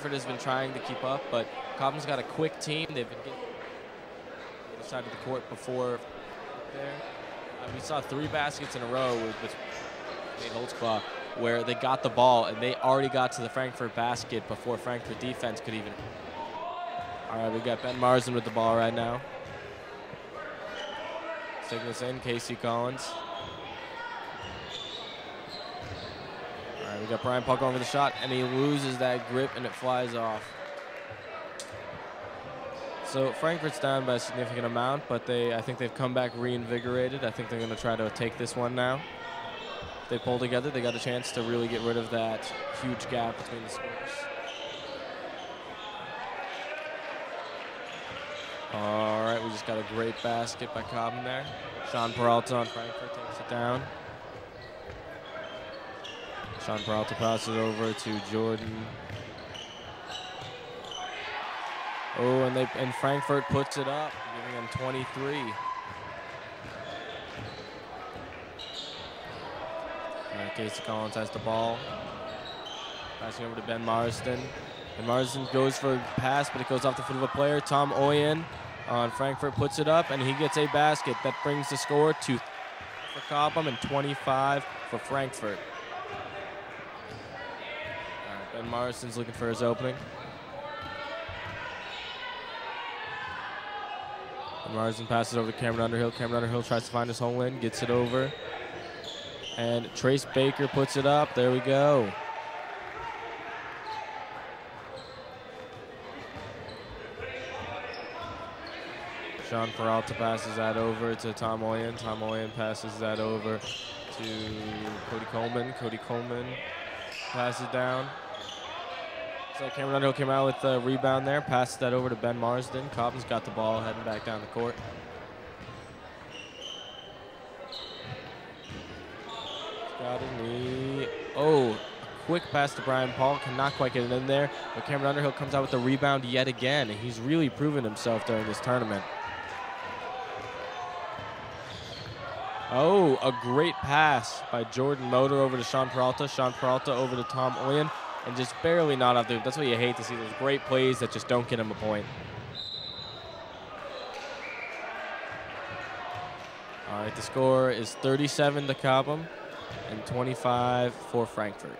Frankfurt has been trying to keep up, but Cobham's got a quick team. They've been getting the other side of the court before there. We saw 3 baskets in a row with Nate Holtzclaw where they got the ball and they already got to the Frankfurt basket before Frankfurt defense could even. All right, we got Ben Marsden with the ball right now. Taking this in, Casey Collins. All right, we got Brian Puck over the shot, and he loses that grip, and it flies off. So Frankfurt's down by a significant amount, but I think they've come back reinvigorated. I think they're going to try to take this one now. If they pull together, they got a chance to really get rid of that huge gap between the scores. All right, we just got a great basket by Cobham there. Sean Peralta on Frankfurt takes it down. Sean Peralta passes over to Jordan. Oh, and Frankfurt puts it up, giving them 23. Casey Collins has the ball. Passing over to Ben Marsden. And Marsden goes for a pass, but it goes off the foot of a player. Tom Oyen on Frankfurt puts it up, and he gets a basket. That brings the score to for Cobham and 25 for Frankfurt. All right, Ben Marsden's looking for his opening. And Marsden passes over to Cameron Underhill. Cameron Underhill tries to find his home lane, gets it over. And Trace Baker puts it up. There we go. Sean Peralta passes that over to Tom Oyen. Tom Oyen passes that over to Cody Coleman. Cody Coleman passes down. So Cameron Underhill came out with the rebound there. Passes that over to Ben Marsden. Cobham's got the ball heading back down the court. Got a knee. Oh, a quick pass to Brian Paul. Cannot quite get it in there. But Cameron Underhill comes out with the rebound yet again. And he's really proven himself during this tournament. Oh, a great pass by Jordan Motor over to Sean Peralta. Sean Peralta over to Tom Oyen. And just barely not off the. That's what you hate to see. Those great plays that just don't get him a point. All right, the score is 37 to Cobham and 25 for Frankfurt.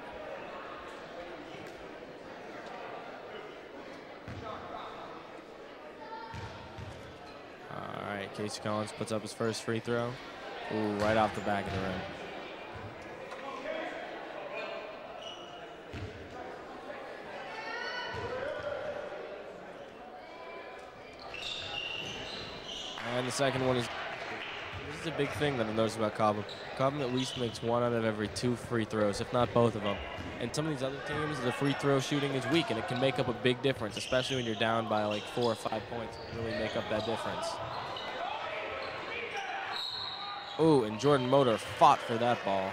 All right, Casey Collins puts up his first free throw. Ooh, right off the back of the rim. And the second one is, this is a big thing that I noticed about Cobham. Cobham at least makes 1 out of every 2 free throws, if not both of them. And some of these other teams, the free throw shooting is weak, and it can make up a big difference, especially when you're down by like 4 or 5 points. It can really make up that difference. Oh, and Jordan Motor fought for that ball.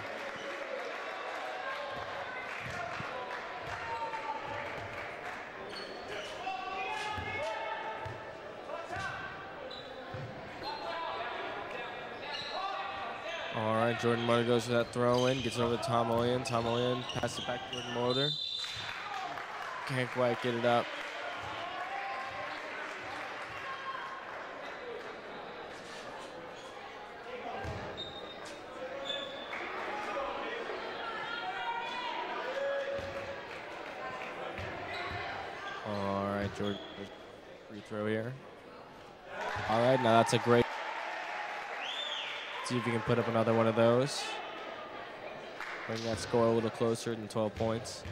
All right, Jordan Motor goes for that throw in, gets it over to Tom Oyen. Tom Oyen passes it back to Jordan Motor. Can't quite get it up. All right, Jordan, free throw here. All right, now that's a great. See if you can put up another one of those. Bring that score a little closer than 12 points.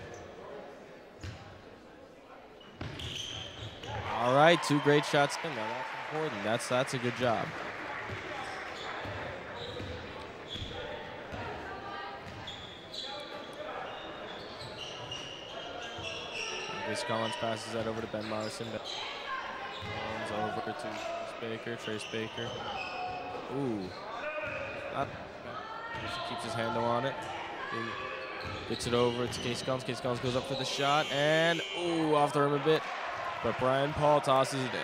All right, 2 great shots. Now that's important. That's a good job. Chris Collins passes that over to Ben Marsden. Collins over to Trace Baker. Ooh. He keeps his handle on it. He gets it over to Casey Collins. Casey Collins goes up for the shot, and ooh, off the rim a bit. But Brian Paul tosses it in.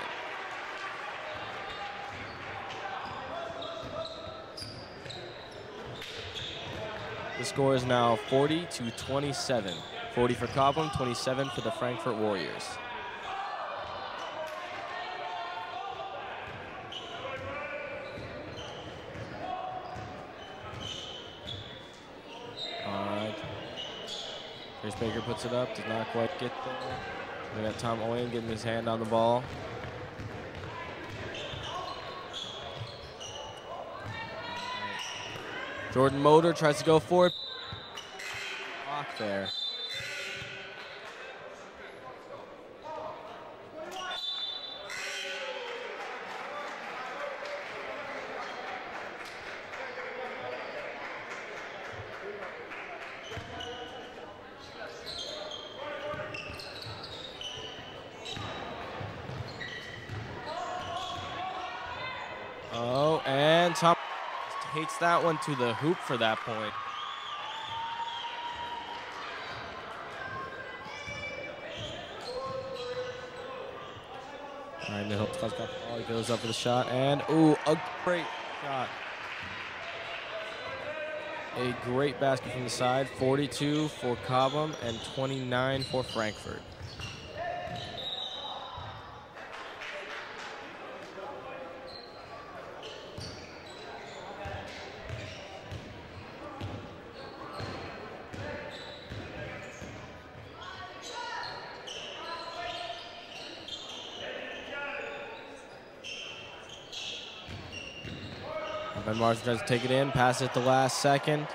The score is now 40-27 40 for Cobham, 27 for the Frankfurt Warriors. Trace Baker puts it up, does not quite get there. We got Tom Owen getting his hand on the ball. Jordan Motor tries to go for it. Block there. Oh, and Tom takes that one to the hoop for that point. All right, Holtzclaff's got the ball. He goes up for the shot, and ooh, a great shot. A great basket from the side. 42 for Cobham and 29 for Frankfurt. Ben Marsden tries to take it in, pass it at the last second.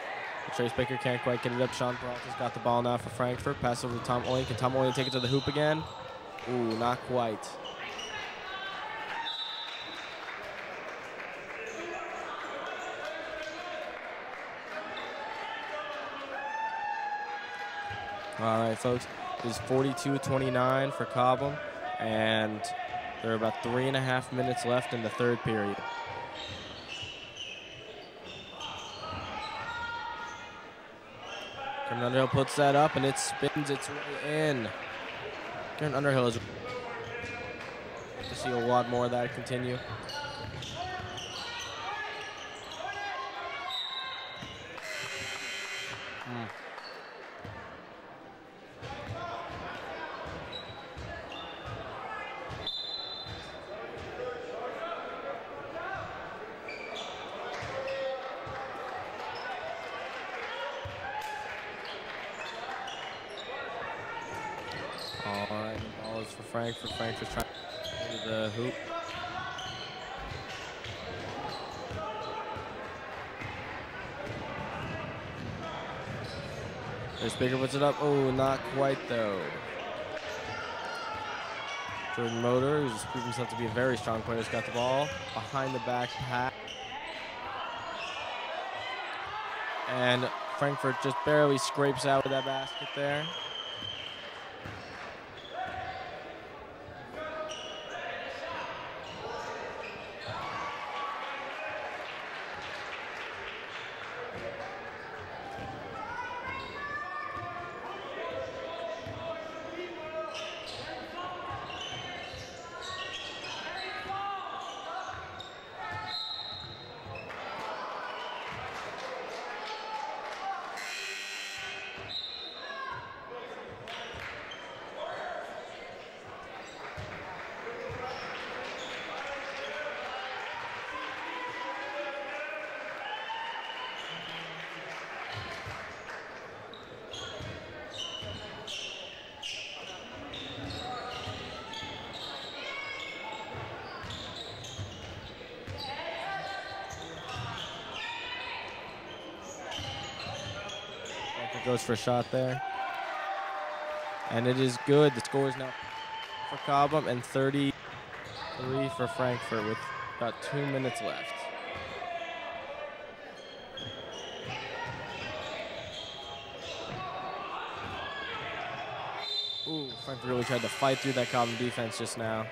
Trace Baker can't quite get it up. Sean Peralta's got the ball now for Frankfurt. Pass over to Tom Oyen. Can Tom Oyen take it to the hoop again? Ooh, not quite. All right, folks. It is 42-29 for Cobham, and there are about 3.5 minutes left in the third period. Karen Underhill puts that up, and it spins its way in. Karen Underhill is to see a lot more of that continue. All right, the ball is for Frankfurt. Frankfurt's trying to get to the hoop. There's Baker puts it up. Oh, not quite though. Jordan Motor, who's proved himself to be a very strong player, has got the ball behind the back pass. And Frankfurt just barely scrapes out with that basket there. Goes for a shot there. And it is good. The score is now for Cobham and 33 for Frankfurt with about 2 minutes left. Ooh, Frankfurt really tried to fight through that Cobham defense just now.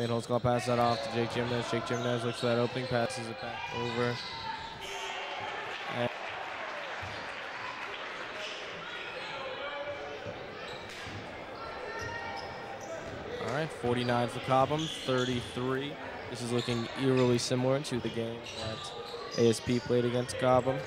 Holt's going to pass that off to Jake Jimenez. Jake Jimenez looks for that opening, passes it back over. All right, 49 for Cobham, 33. This is looking eerily similar to the game that ASP played against Cobham.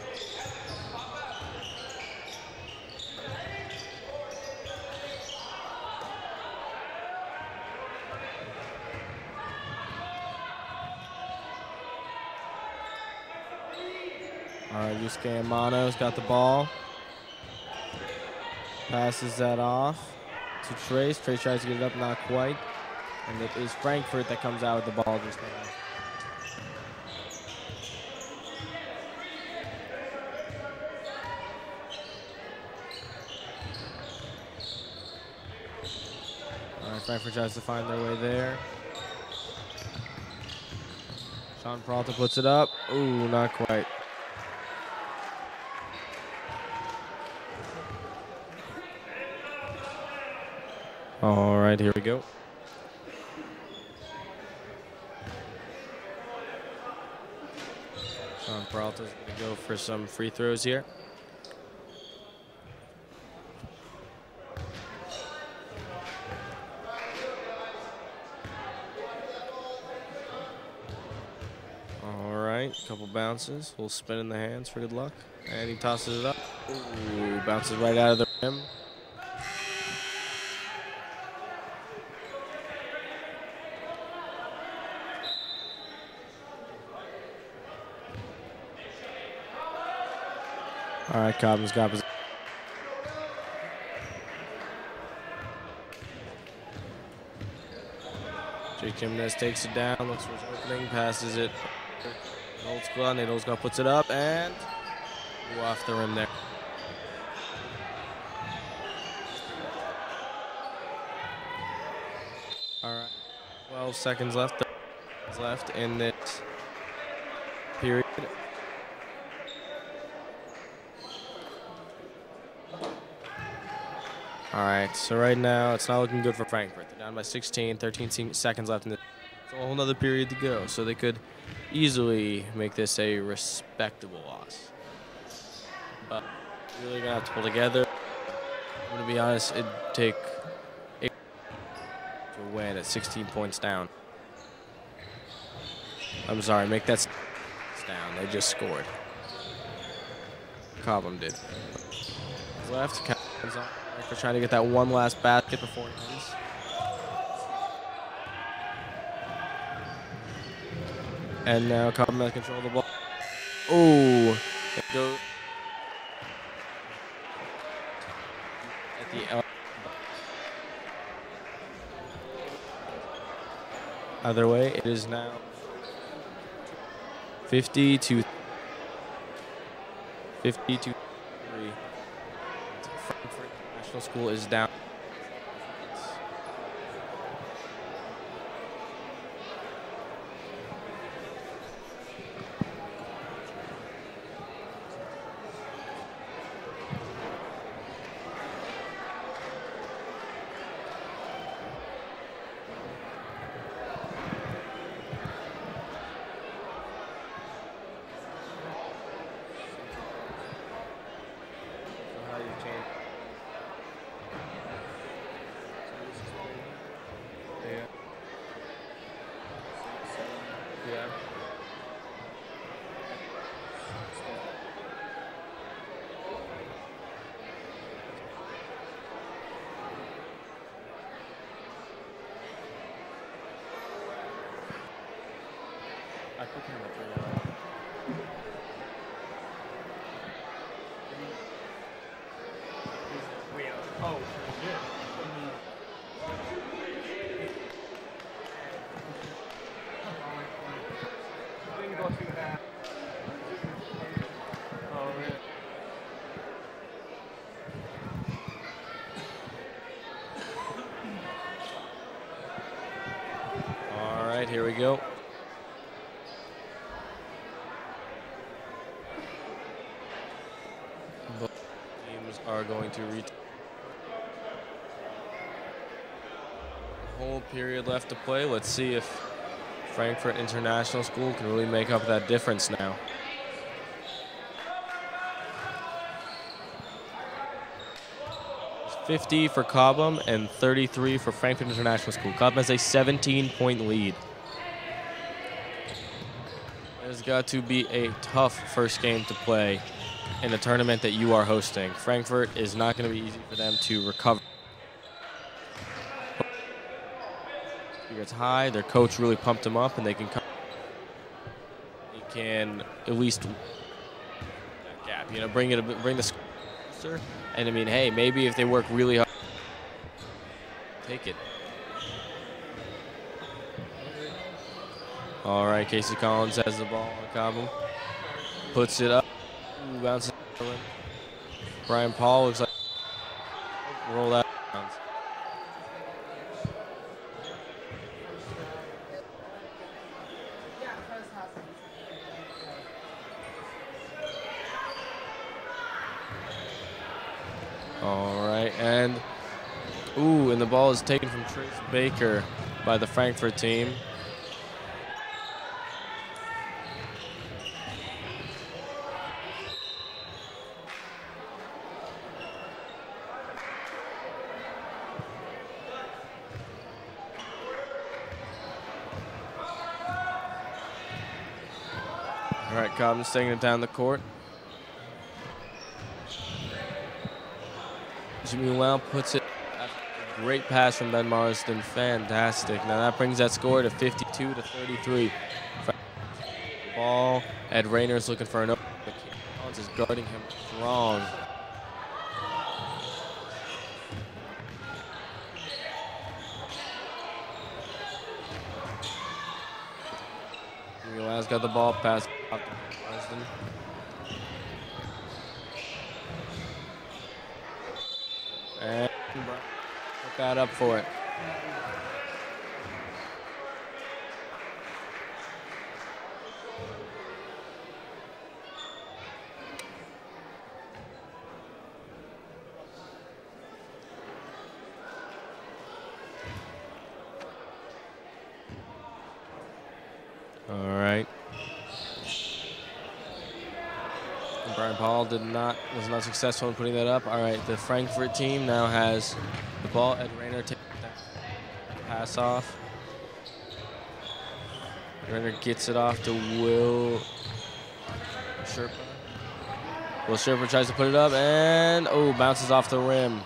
All right, Yusuke Amano's got the ball. Passes that off to Trace. Trace tries to get it up, not quite. And it is Frankfurt that comes out with the ball just now. All right, Frankfurt tries to find their way there. Sean Peralta puts it up. Ooh, not quite. All right, here we go. Sean Peralta's going to go for some free throws here. All right, a couple bounces. A little spin in the hands for good luck. And he tosses it up. Ooh, bounces right out of the rim. All right, Cobham's got possession. Jake Jimenez takes it down, looks for his opening, passes it. Nate Oldsclaw puts it up and off the rim there. All right, 12 seconds left. In this period. All right, so right now it's not looking good for Frankfurt. They're down by 16, 13 seconds left in the. So a whole nother period to go, so they could easily make this a respectable loss. But really gonna have to pull together. I'm gonna be honest, it'd take 8 to win at 16 points down. I'm sorry, make that down. They just scored. Cobham did. Left, Cobham's on. For trying to get that one last basket before it ends. And now Cobham has control of the ball. Oh, it goes at the either way. It is now 50-3. Frankfurt National School is down. Here we go. Both teams are going to reach. Whole period left to play. Let's see if Frankfurt International School can really make up that difference now. This 50 for Cobham and 33 for Frankfurt International School. Cobham has a 17-point lead. It has got to be a tough first game to play in the tournament that you are hosting. Frankfurt is not going to be easy for them to recover. It's high. Their coach really pumped them up, and they can at least that gap. You know, bring the score closer. And I mean, hey, maybe if they work really hard, take it. All right, Casey Collins has the ball on Cobham. Puts it up. Ooh, bounces. Brian Paul looks like roll that. All right, and the ball is taken from Trace Baker by the Frankfurt team. All right, Cobham's taking it down the court. Jimmy Lau puts it. Great pass from Ben Marsden. Fantastic. Now that brings that score to 52-33. Ball. Ed Rayner's looking for an open. Collins is guarding him strong. Jimmy Lau's got the ball. Pass off to Marsden. And put that up for it. All right. Brian Paul was not successful in putting that up. All right, the Frankfurt team now has the ball. Ed Rayner takes that pass off. Rayner gets it off to Will Sherpa. Will Sherpa tries to put it up and bounces off the rim.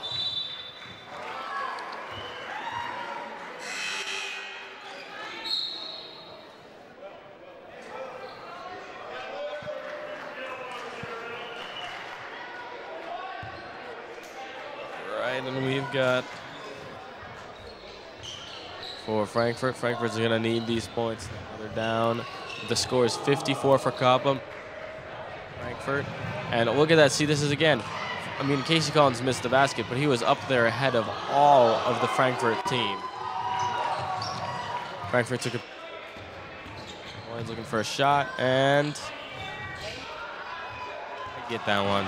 And we've got for Frankfurt. Frankfurt's going to need these points. They're down. The score is 54 for Cobham. Frankfurt. And look at that. See, this is again. I mean, Casey Collins missed the basket, but he was up there ahead of all of the Frankfurt team. Frankfurt took a. Collins looking for a shot, and I get that one.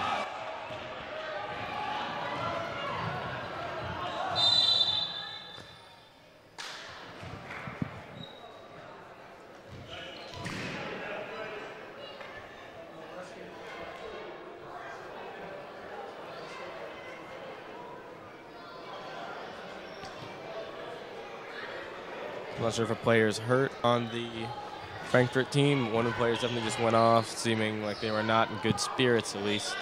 I'm not sure if a player's hurt on the Frankfurt team. One of the players definitely just went off, seeming like they were not in good spirits, at least.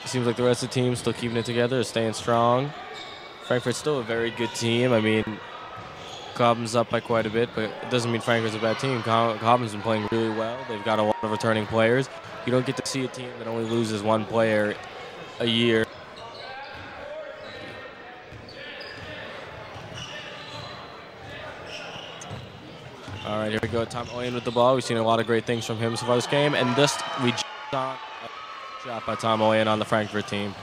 It seems like the rest of the team still keeping it together, staying strong. Frankfurt's still a very good team. I mean, Cobham's up by quite a bit, but it doesn't mean Frankfurt's a bad team. Cobham's been playing really well. They've got a lot of returning players. You don't get to see a team that only loses one player a year. All right, here we go. Tom Oyen with the ball. We've seen a lot of great things from him so far this game. And we just saw a shot by Tom Oyen on the Frankfurt team.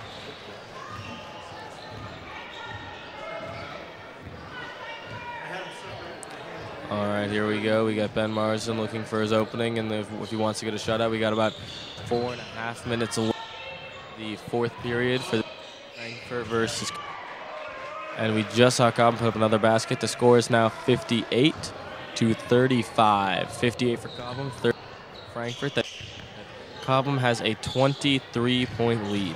All right, here we go. We got Ben Marsden looking for his opening. And if he wants to get a shutout, we got about 4.5 minutes left. The fourth period for the Frankfurt versus. And we just saw Cobham put up another basket. The score is now 58-35. 58 for Cobham, 30 for Frankfurt. Cobham has a 23-point lead.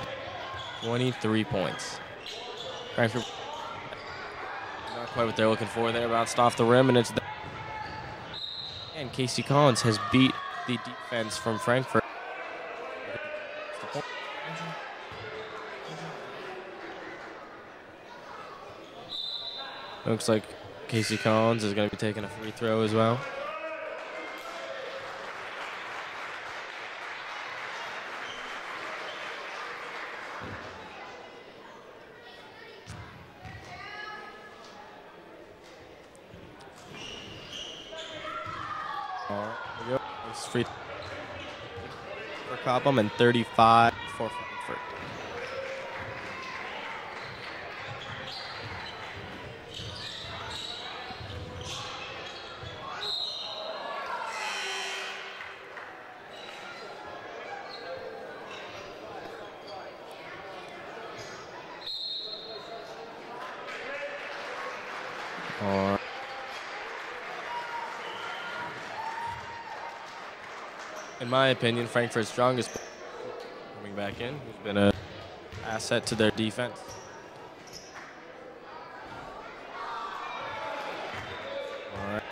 23 points. Frankfurt, not quite what they're looking for there. Bounced off the rim, and it's... And Casey Collins has beat the defense from Frankfurt. Looks like Casey Collins is going to be taking a free throw as well. All right, there we go. It's free for Cobham and 35 for Frankfurt. All right. In my opinion, Frankfurt's strongest coming back in, who's been an asset to their defense. All right.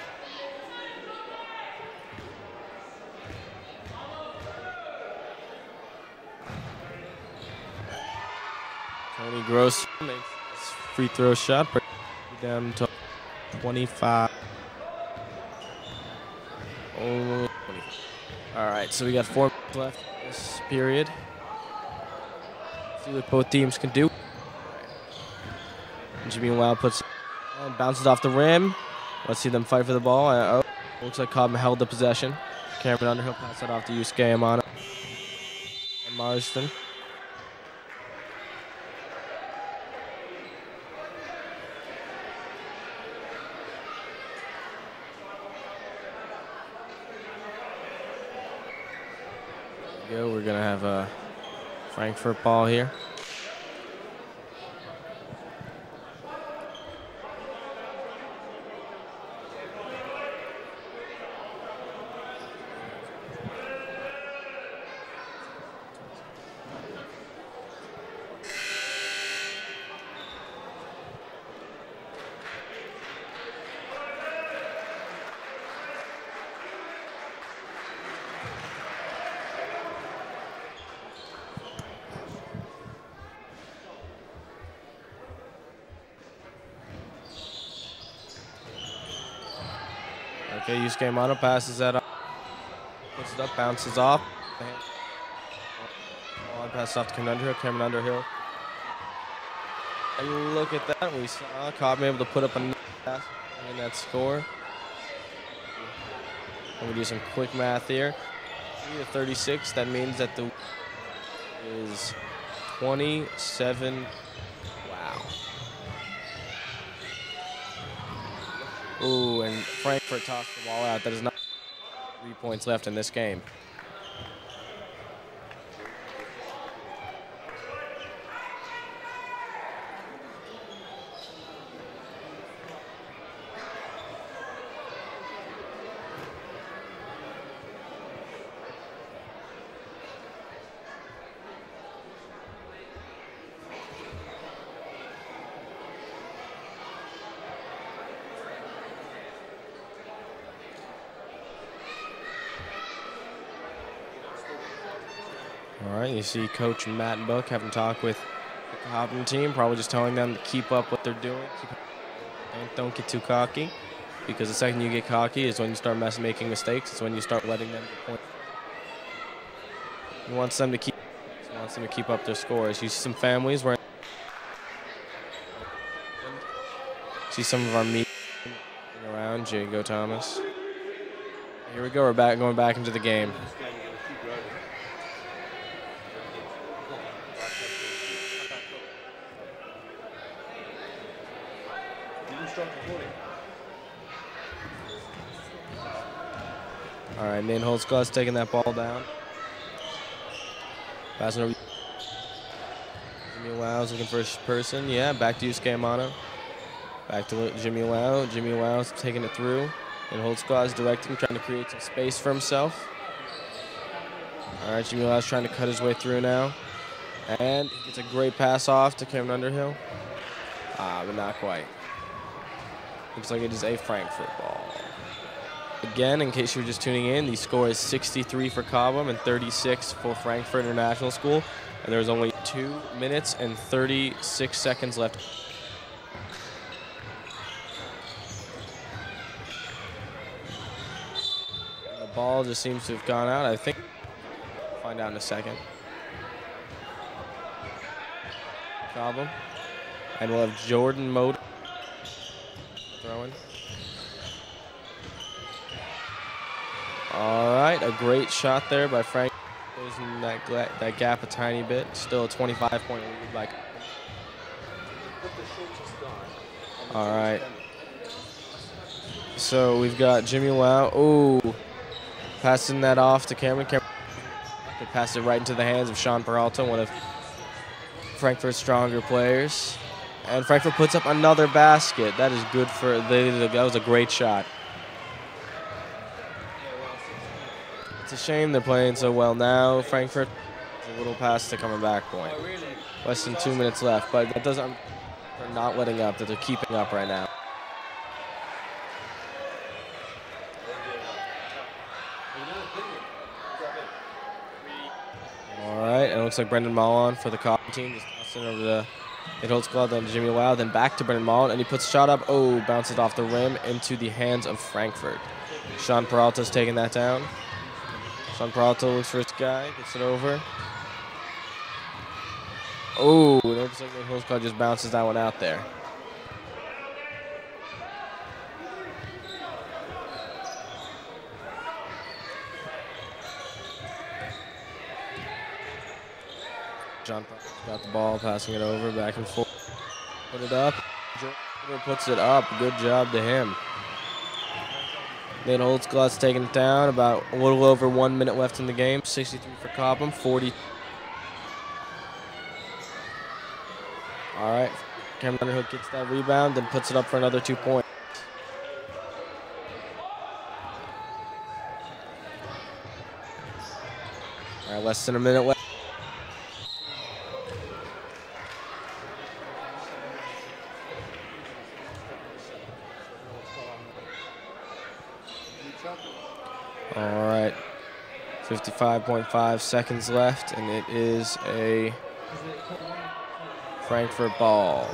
Tony Gross makes his free throw shot, bringing them to 25. Only 20. All right, so we got 4 minutes left in this period. See what both teams can do. Jimmy Wow puts and bounces off the rim. Let's see them fight for the ball. Looks like Cobham held the possession. Cameron Underhill pass that off to Yusuke Amano and Marston. We're going to have a Frankfurt ball here. Okay, Yusuke Amano passes that up. Puts it up, bounces off. Passes off to Cameron Underhill. Cameron Underhill. And look at that. We saw Cobham able to put up another pass in that score. And we do some quick math here. 3-36. That means that the is 27. Wow. Ooh, and Frankfurt tossed the ball out. That is not 3 points left in this game. All right, you see Coach Matt Book having talk with the Cobham team, probably just telling them to keep up what they're doing. Don't get too cocky, because the second you get cocky is when you start making mistakes. It's when you start letting them get points. He wants them to keep up their scores. You see some families where see some of our media around. Jago Thomas. Here we go. We're going back into the game. All right, Nate Holtzclaw taking that ball down. Passing over. Jimmy Lau's looking for a person. Yeah, back to Yusuke Amano. Back to Jimmy Lau. Jimmy Lau's taking it through. And Holtzclaw is directing, trying to create some space for himself. All right, Jimmy Lau's trying to cut his way through now. And it's a great pass off to Cameron Underhill. But not quite. Looks like it is a Frankfurt ball. Again, in case you were just tuning in, the score is 63 for Cobham and 36 for Frankfurt International School. And there's only 2 minutes and 36 seconds left. The ball just seems to have gone out. I think we'll find out in a second. Cobham. And we'll have Jordan Motor throwing. All right, a great shot there by Frank. Closing that gap a tiny bit. Still a 25-point lead. Like. All right. So we've got Jimmy Lau. Ooh, passing that off to Cameron. Cameron could pass it right into the hands of Sean Peralta, one of Frankfurt's stronger players. And Frankfurt puts up another basket. That is good for. That was a great shot. It's a shame they're playing so well now. Frankfurt, a little past the coming back point. Less than 2 minutes left, but that doesn't. They're not letting up. That they're keeping up right now. All right, and it looks like Brendan Mullen for the Cobham team just tossing over the Holds Club, then Jimmy Lau, then back to Brendan Mullen, and he puts a shot up. Oh, bounces off the rim into the hands of Frankfurt. Sean Peralta's taking that down. Sean Peralta looks for his guy, gets it over. Oh, it looks like the Holds Club just bounces that one out there. John got the ball, passing it over, back and forth. Put it up. Jordan puts it up. Good job to him. Nate Holtzglass taking it down. About a little over 1 minute left in the game. 63 for Cobham, 40. All right. Cameron Underhill gets that rebound, then puts it up for another 2 points. All right, less than a minute left. All right, 55.5 seconds left, and it is a Frankfurt ball.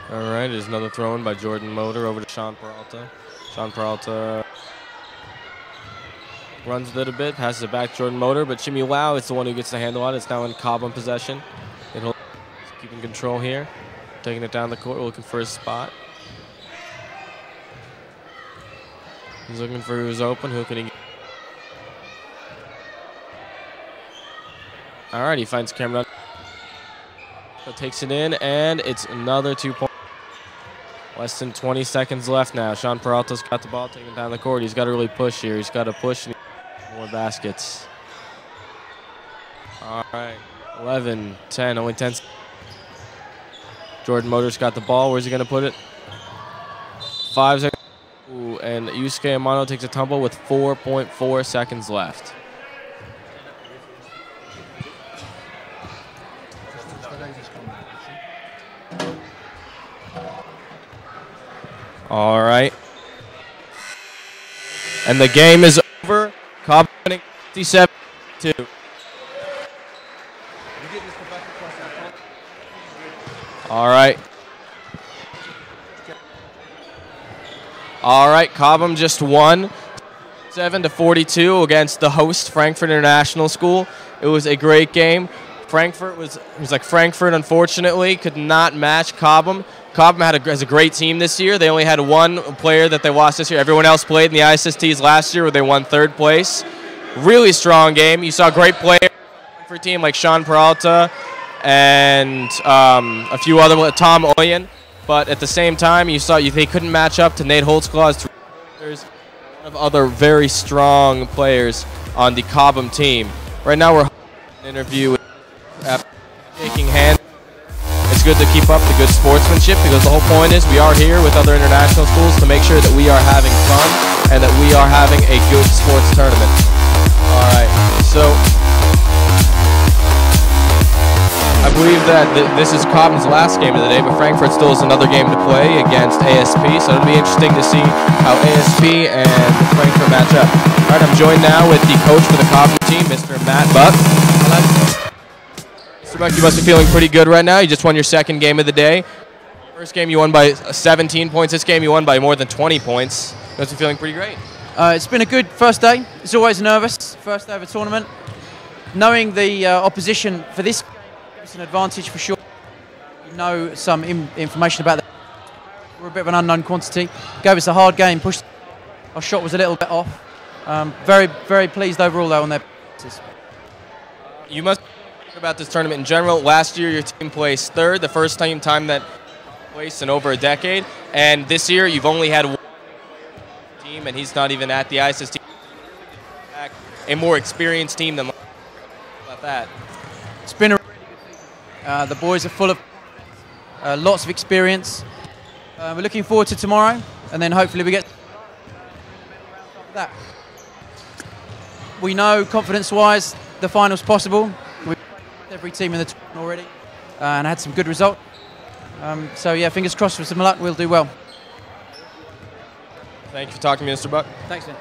All right, there's another throw-in by Jordan Motor over to Sean Peralta. Sean Peralta runs a little bit, passes it back to Jordan Motor, but Jimmy Lau is the one who gets the handle on it. It's now in Cobham possession. He's keeping control here, taking it down the court, looking for his spot. He's looking for who's open. Who can he get? All right, he finds Cameron. Takes it in, and it's another 2 points. Less than 20 seconds left now. Sean Peralta's got the ball, taking it down the court. He's got to really push here. He's got to push. More baskets. All right, 11, 10, only 10. Jordan Motor's got the ball. Where's he going to put it? 5 seconds. Ooh, and Yusuke Amano takes a tumble with 4.4 seconds left. All right. And the game is over. Cobham winning 57-2. All right. All right, Cobham just won 7-42 against the host Frankfurt International School. It was a great game. Frankfurt unfortunately could not match Cobham. Cobham has a great team this year. They only had one player that they lost this year. Everyone else played in the ISSTs last year where they won 3rd place. Really strong game. You saw great players for a team like Sean Peralta and a few other, Tom Oyen. But at the same time, you saw they couldn't match up to Nate Holtzclaw's players, one of other very strong players on the Cobham team. Right now we're having an interview with shaking hands. It's always good to keep up the good sportsmanship, because the whole point is we are here with other international schools to make sure that we are having fun and that we are having a good sports tournament. All right, so I believe that this is Cobham's last game of the day, but Frankfurt still has another game to play against ISST, so it'll be interesting to see how ISST and Frankfurt match up. All right, I'm joined now with the coach for the Cobham team, Mr. Matt Buck. Hello. Mr. Buck, you must be feeling pretty good right now. You just won your second game of the day. First game you won by 17 points. This game you won by more than 20 points. You must be feeling pretty great. It's been a good first day. It's always nervous, first day of a tournament. Knowing the opposition for this game is an advantage for sure. You know some information about that. We're a bit of an unknown quantity. Gave us a hard game. Pushed. Our shot was a little bit off. Very, very pleased overall though on their performances. You must talk about this tournament in general. Last year your team placed third, the first time that placed in over a decade, and this year you've only had one team, and he's not even at the ISST. A more experienced team than about that. It's been a really good week. The boys are full of lots of experience. We're looking forward to tomorrow, and then hopefully we get that. We know confidence-wise the final's possible. We've played every team in the tournament already and had some good results. So yeah, fingers crossed with some luck, we'll do well. Thank you for talking to me, Mr. Buck. Thanks, man.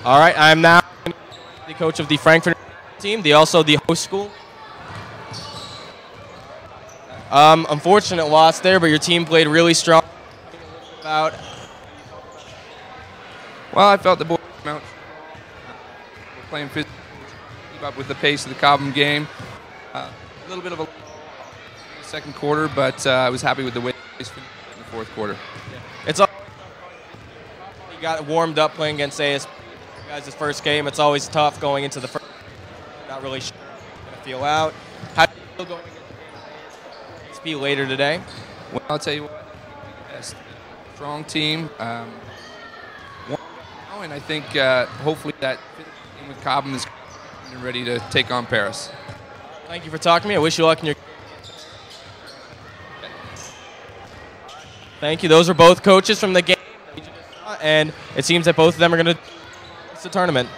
All right, I'm now the coach of the Frankfurt team, also the host school. Unfortunate loss there, but your team played really strong. Well, I felt the boys came out playing physically, keep up with the pace of the Cobham game. A little bit of a second quarter, but I was happy with the way they finished in the fourth quarter. Yeah. It's all you got warmed up playing against ASP. Guys, this first game, it's always tough going into the first. Not really sure how to feel out. How do you feel going into ASP later today? Well, I'll tell you what, strong team. And I think hopefully that team with Cobham is ready to take on Paris. Thank you for talking to me. I wish you luck in your. Thank you. Those are both coaches from the game, and it seems that both of them are going to the tournament.